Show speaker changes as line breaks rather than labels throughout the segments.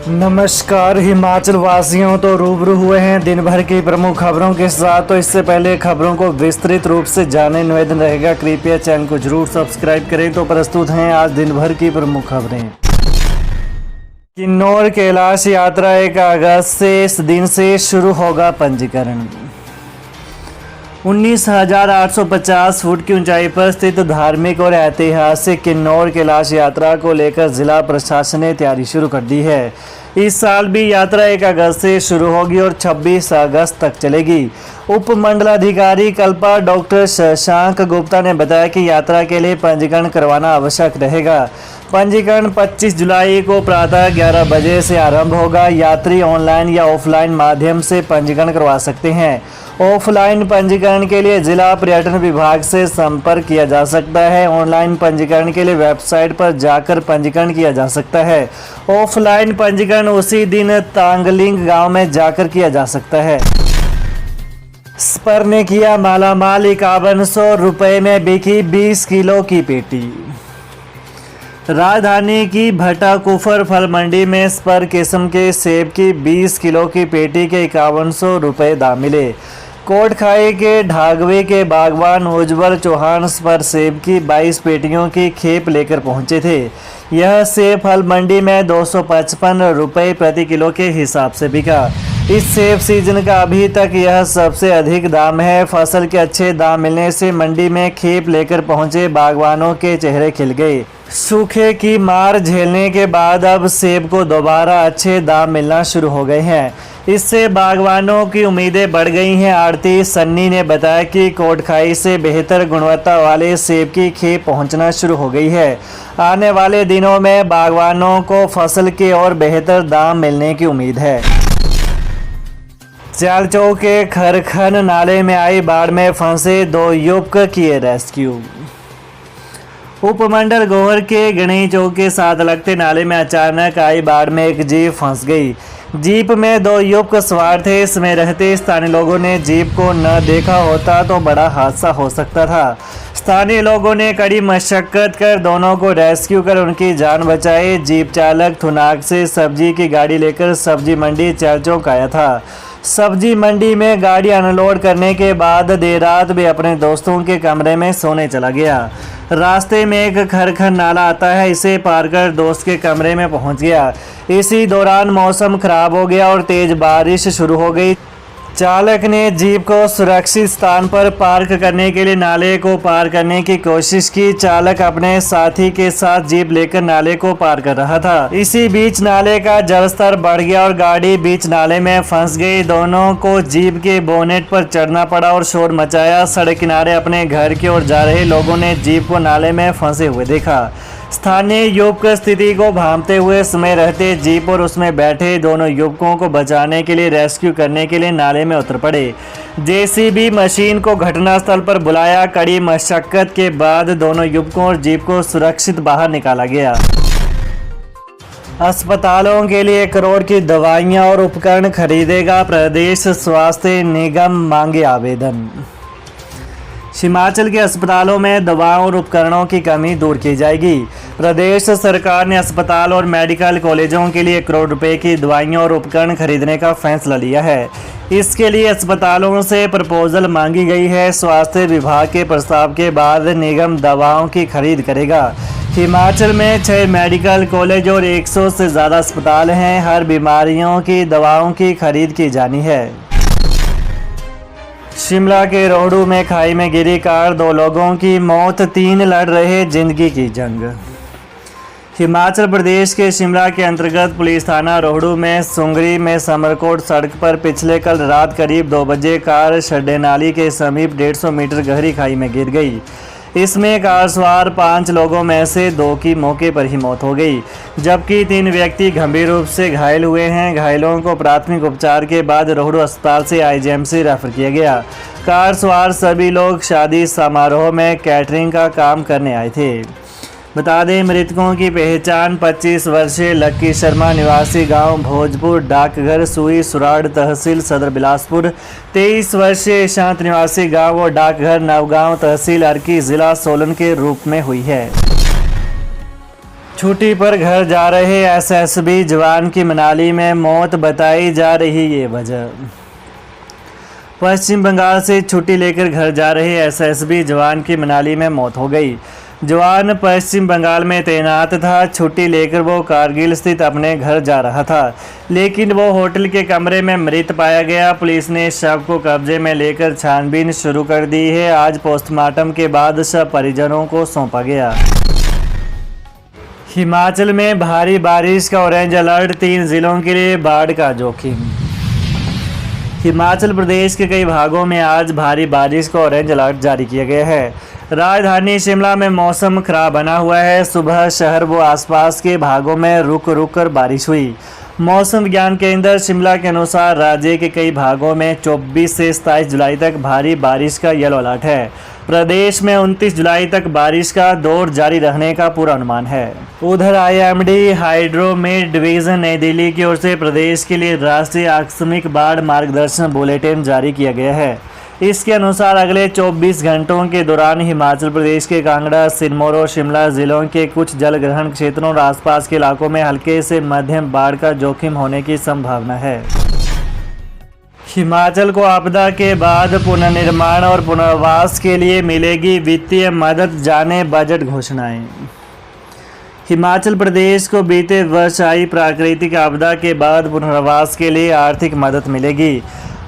नमस्कार हिमाचल वासियों, तो रूबरू हुए हैं दिन भर की प्रमुख खबरों के साथ। तो इससे पहले खबरों को विस्तृत रूप से जाने निवेदन रहेगा, कृपया चैनल को जरूर सब्सक्राइब करें। तो प्रस्तुत हैं आज दिन भर की प्रमुख खबरें। किन्नौर कैलाश यात्रा 1 अगस्त से इस दिन से शुरू होगा पंजीकरण। 19,850 फुट की ऊंचाई पर स्थित धार्मिक और ऐतिहासिक किन्नौर कैलाश यात्रा को लेकर जिला प्रशासन ने तैयारी शुरू कर दी है। इस साल भी यात्रा 1 अगस्त से शुरू होगी और 26 अगस्त तक चलेगी। उप मंडलाधिकारी कल्पा डॉक्टर शशांक गुप्ता ने बताया कि यात्रा के लिए पंजीकरण करवाना आवश्यक रहेगा। पंजीकरण 25 जुलाई को प्रातः 11 बजे से आरंभ होगा। यात्री ऑनलाइन या ऑफलाइन माध्यम से पंजीकरण करवा सकते हैं। ऑफलाइन पंजीकरण के लिए जिला पर्यटन विभाग से संपर्क किया जा सकता है। ऑनलाइन पंजीकरण के लिए वेबसाइट पर जाकर पंजीकरण किया जा सकता है। ऑफलाइन पंजीकरण उसी दिन तांगलिंग गांव में जाकर किया जा सकता है। स्पर ने किया मालामाल, 5100 रुपये में बिकी 20 किलो की पेटी। राजधानी की भट्टाकुफर फल मंडी में स्पर किस्म के सेब की 20 किलो की पेटी के 5100 रुपये दाम मिले। कोटखाई के ढागवे के बागवान उज्जवल चौहान स्पर सेब की 22 पेटियों की खेप लेकर पहुंचे थे। यह सेब फल मंडी में 255 रुपये प्रति किलो के हिसाब से बिका। इस सेब सीजन का अभी तक यह सबसे अधिक दाम है। फसल के अच्छे दाम मिलने से मंडी में खेप लेकर पहुंचे बागवानों के चेहरे खिल गए। सूखे की मार झेलने के बाद अब सेब को दोबारा अच्छे दाम मिलना शुरू हो गए हैं। इससे बागवानों की उम्मीदें बढ़ गई हैं। आड़ती सन्नी ने बताया कि कोटखाई से बेहतर गुणवत्ता वाले सेब की खेप पहुंचना शुरू हो गई है। आने वाले दिनों में बागवानों को फसल के और बेहतर दाम मिलने की उम्मीद है। चालचौक के खरखन नाले में आई बाढ़ में फंसे 2 युवक किए रेस्क्यू। उपमंडल गोहर के गणेश चौक के साथ लगते नाले में अचानक आई बाढ़ में एक जीप फंस गई। जीप में 2 युवक सवार थे। इसमें रहते स्थानीय लोगों ने जीप को न देखा होता तो बड़ा हादसा हो सकता था। स्थानीय लोगों ने कड़ी मशक्कत कर दोनों को रेस्क्यू कर उनकी जान बचाई। जीप चालक थुनाग से सब्जी की गाड़ी लेकर सब्जी मंडी चालचौक आया था। सब्जी मंडी में गाड़ी अनलोड करने के बाद देर रात भी अपने दोस्तों के कमरे में सोने चला गया। रास्ते में एक खरखर नाला आता है, इसे पार कर दोस्त के कमरे में पहुंच गया। इसी दौरान मौसम खराब हो गया और तेज बारिश शुरू हो गई। चालक ने जीप को सुरक्षित स्थान पर पार्क करने के लिए नाले को पार करने की कोशिश की। चालक अपने साथी के साथ जीप लेकर नाले को पार कर रहा था। इसी बीच नाले का जलस्तर बढ़ गया और गाड़ी बीच नाले में फंस गई। दोनों को जीप के बोनेट पर चढ़ना पड़ा और शोर मचाया। सड़क किनारे अपने घर की ओर जा रहे लोगों ने जीप को नाले में फंसे हुए देखा। स्थानीय युवक स्थिति को भांपते हुए समय रहते जीप और उसमें बैठे दोनों युवकों को बचाने के लिए रेस्क्यू करने के लिए नाले में उतर पड़े। जेसीबी मशीन को घटनास्थल पर बुलाया। कड़ी मशक्कत के बाद दोनों युवकों और जीप को सुरक्षित बाहर निकाला गया। अस्पतालों के लिए 1 करोड़ की दवाइयां और उपकरण खरीदेगा प्रदेश स्वास्थ्य निगम, मांगे आवेदन। हिमाचल के अस्पतालों में दवाओं और उपकरणों की कमी दूर की जाएगी। प्रदेश सरकार ने अस्पताल और मेडिकल कॉलेजों के लिए 1 करोड़ रुपए की दवाइयां और उपकरण खरीदने का फैसला लिया है। इसके लिए अस्पतालों से प्रपोजल मांगी गई है। स्वास्थ्य विभाग के प्रस्ताव के बाद निगम दवाओं की खरीद करेगा। हिमाचल में 6 मेडिकल कॉलेज और 100 से ज़्यादा अस्पताल हैं। हर बीमारियों की दवाओं की खरीद की जानी है। शिमला के रोहडू में खाई में गिरी कार, 2 लोगों की मौत, 3 लड़ रहे जिंदगी की जंग। हिमाचल प्रदेश के शिमला के अंतर्गत पुलिस थाना रोहडू में सुंगरी में समरकोट सड़क पर पिछले कल रात करीब 2 बजे कार शड्डे नाली के समीप 150 मीटर गहरी खाई में गिर गई। इसमें कार सवार 5 लोगों में से 2 की मौके पर ही मौत हो गई, जबकि 3 व्यक्ति गंभीर रूप से घायल हुए हैं। घायलों को प्राथमिक उपचार के बाद रोहडू अस्पताल से आईजीएमसी रेफर किया गया। कार सवार सभी लोग शादी समारोह में कैटरिंग का काम करने आए थे। बता दें, मृतकों की पहचान 25 वर्षीय लक्की शर्मा निवासी गांव भोजपुर डाकघर सुई सुराड़ तहसील सदर बिलासपुर, 23 वर्षीय शांत निवासी गांव और डाकघर नवगांव तहसील अर्की जिला सोलन के रूप में हुई है। छुट्टी पर घर जा रहे एसएसबी जवान की मनाली में मौत बताई जा रही ये वजह। पश्चिम बंगाल से छुट्टी लेकर घर जा रहे एसएसबी जवान की मनाली में मौत हो गई। जवान पश्चिम बंगाल में तैनात था। छुट्टी लेकर वो कारगिल स्थित अपने घर जा रहा था, लेकिन वो होटल के कमरे में मृत पाया गया। पुलिस ने शव को कब्जे में लेकर छानबीन शुरू कर दी है। आज पोस्टमार्टम के बाद शव परिजनों को सौंपा गया। हिमाचल में भारी बारिश का ऑरेंज अलर्ट, 3 जिलों के लिए बाढ़ का जोखिम। हिमाचल प्रदेश के कई भागों में आज भारी बारिश का ऑरेंज अलर्ट जारी किया गया है। राजधानी शिमला में मौसम खराब बना हुआ है। सुबह शहर व आसपास के भागों में रुक रुक कर बारिश हुई। मौसम विज्ञान केंद्र शिमला के अनुसार राज्य के कई भागों में 24 से 27 जुलाई तक भारी बारिश का येलो अलर्ट है। प्रदेश में 29 जुलाई तक बारिश का दौर जारी रहने का पूरा अनुमान है। उधर आईएमडी हाइड्रोमेट डिवीजन नई दिल्ली की ओर से प्रदेश के लिए राष्ट्रीय आकस्मिक बाढ़ मार्गदर्शन बुलेटिन जारी किया गया है। इसके अनुसार अगले 24 घंटों के दौरान हिमाचल प्रदेश के कांगड़ा, सिरमौर और शिमला जिलों के कुछ जलग्रहण क्षेत्रों और आसपास के इलाकों में हल्के से मध्यम बाढ़ का जोखिम होने की संभावना है। हिमाचल को आपदा के बाद पुनर्निर्माण और पुनर्वास के लिए मिलेगी वित्तीय मदद, जाने बजट घोषणाएं। हिमाचल प्रदेश को बीते वर्ष आई प्राकृतिक आपदा के बाद पुनर्वास के लिए आर्थिक मदद मिलेगी।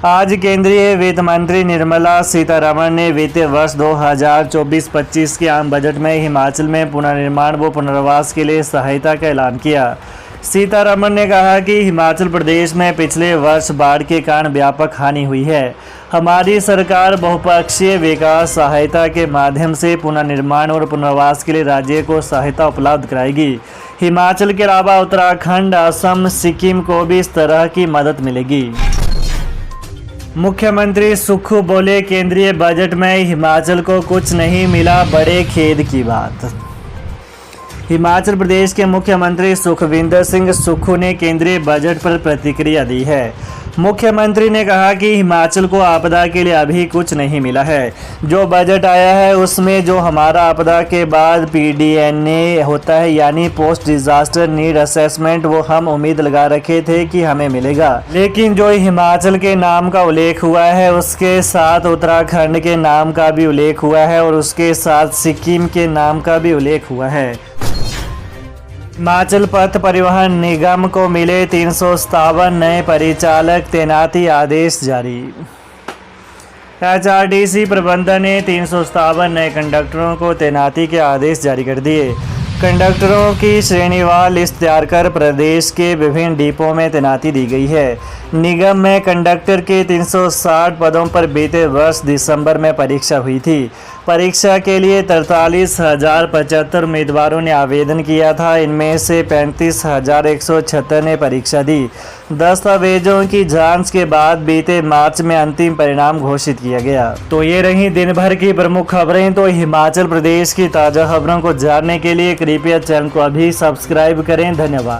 आज केंद्रीय वित्त मंत्री निर्मला सीतारमण ने वित्तीय वर्ष 2024-25 के आम बजट में हिमाचल में पुनर्निर्माण व पुनर्वास के लिए सहायता का ऐलान किया। सीतारमण ने कहा कि हिमाचल प्रदेश में पिछले वर्ष बाढ़ के कारण व्यापक हानि हुई है। हमारी सरकार बहुपक्षीय विकास सहायता के माध्यम से पुनर्निर्माण और पुनर्वास के लिए राज्य को सहायता उपलब्ध कराएगी। हिमाचल के अलावा उत्तराखंड, असम, सिक्किम को भी इस तरह की मदद मिलेगी। मुख्यमंत्री सुक्खू बोले, केंद्रीय बजट में हिमाचल को कुछ नहीं मिला, बड़े खेद की बात। हिमाचल प्रदेश के मुख्यमंत्री सुखविंदर सिंह सुक्खू ने केंद्रीय बजट पर प्रतिक्रिया दी है। मुख्यमंत्री ने कहा कि हिमाचल को आपदा के लिए अभी कुछ नहीं मिला है। जो बजट आया है उसमें जो हमारा आपदा के बाद PDNA होता है, यानी पोस्ट डिजास्टर नीड असेसमेंट, वो हम उम्मीद लगा रखे थे कि हमें मिलेगा, लेकिन जो हिमाचल के नाम का उल्लेख हुआ है उसके साथ उत्तराखंड के नाम का भी उल्लेख हुआ है और उसके साथ सिक्किम के नाम का भी उल्लेख हुआ है। हिमाचल पथ परिवहन निगम को मिले 357 नए परिचालक, तैनाती आदेश जारी। HRTC प्रबंधन ने 357 नए कंडक्टरों को तैनाती के आदेश जारी कर दिए। कंडक्टरों की श्रेणीवार लिस्ट तैयार कर प्रदेश के विभिन्न डिपो में तैनाती दी गई है। निगम में कंडक्टर के 360 पदों पर बीते वर्ष दिसंबर में परीक्षा हुई थी। परीक्षा के लिए 43,075 उम्मीदवारों ने आवेदन किया था। इनमें से 35,176 ने परीक्षा दी। दस्तावेजों की जांच के बाद बीते मार्च में अंतिम परिणाम घोषित किया गया। तो ये रही दिन भर की प्रमुख खबरें। तो हिमाचल प्रदेश की ताज़ा खबरों को जानने के लिए कृपया चैनल को अभी सब्सक्राइब करें। धन्यवाद।